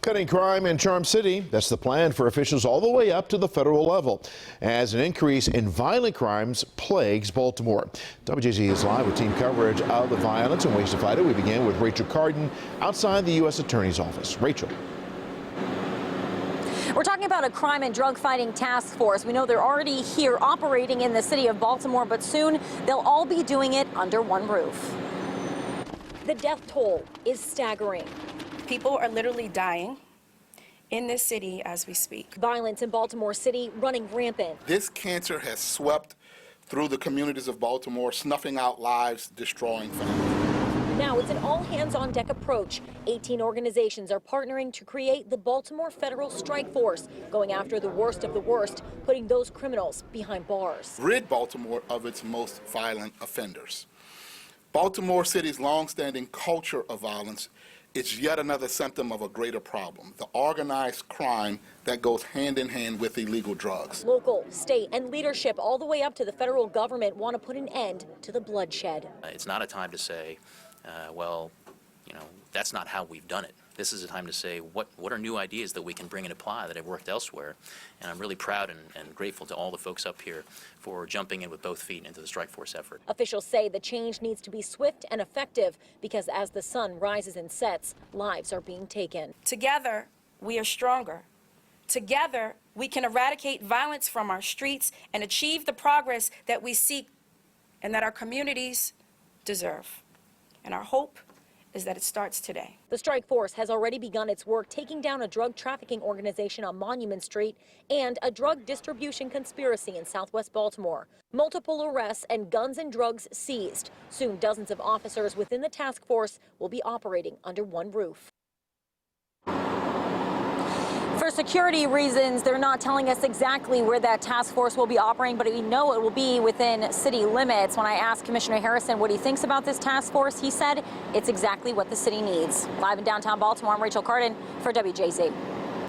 Cutting crime in Charm City, that's the plan for officials all the way up to the federal level, as an increase in violent crimes plagues Baltimore. WJZ is live with team coverage of the violence and ways to fight it. We begin with Rachel Carden outside the U.S. Attorney's Office. Rachel. We're talking about a crime and drug fighting task force. We know they're already here operating in the city of Baltimore, but soon they'll all be doing it under one roof. The death toll is staggering. People are literally dying in this city as we speak. Violence in Baltimore City running rampant. This cancer has swept through the communities of Baltimore, snuffing out lives, destroying families. Now it's an all-hands-on-deck approach. 18 organizations are partnering to create the Baltimore Federal Strike Force, going after the worst of the worst, putting those criminals behind bars. Rid Baltimore of its most violent offenders. Baltimore City's long-standing culture of violence is yet another symptom of a greater problem, the organized crime that goes hand in hand with illegal drugs. Local, state, and leadership all the way up to the federal government want to put an end to the bloodshed. It's not a time to say, well, that's not how we've done it. This is a time to say, what are new ideas that we can bring and apply that have worked elsewhere? And I'm really proud and grateful to all the folks up here for jumping in with both feet into the strike force effort. Officials say the change needs to be swift and effective because as the sun rises and sets, lives are being taken. Together, we are stronger. Together, we can eradicate violence from our streets and achieve the progress that we seek and that our communities deserve. And our hope is that it starts today. The strike force has already begun its work taking down a drug trafficking organization on Monument Street and a drug distribution conspiracy in Southwest Baltimore. Multiple arrests and guns and drugs seized. Soon dozens of officers within the task force will be operating under one roof. For security reasons, they're not telling us exactly where that task force will be operating, but we know it will be within city limits. When I asked Commissioner Harrison what he thinks about this task force, he said it's exactly what the city needs. Live in downtown Baltimore, I'm Rachel Carden for WJZ.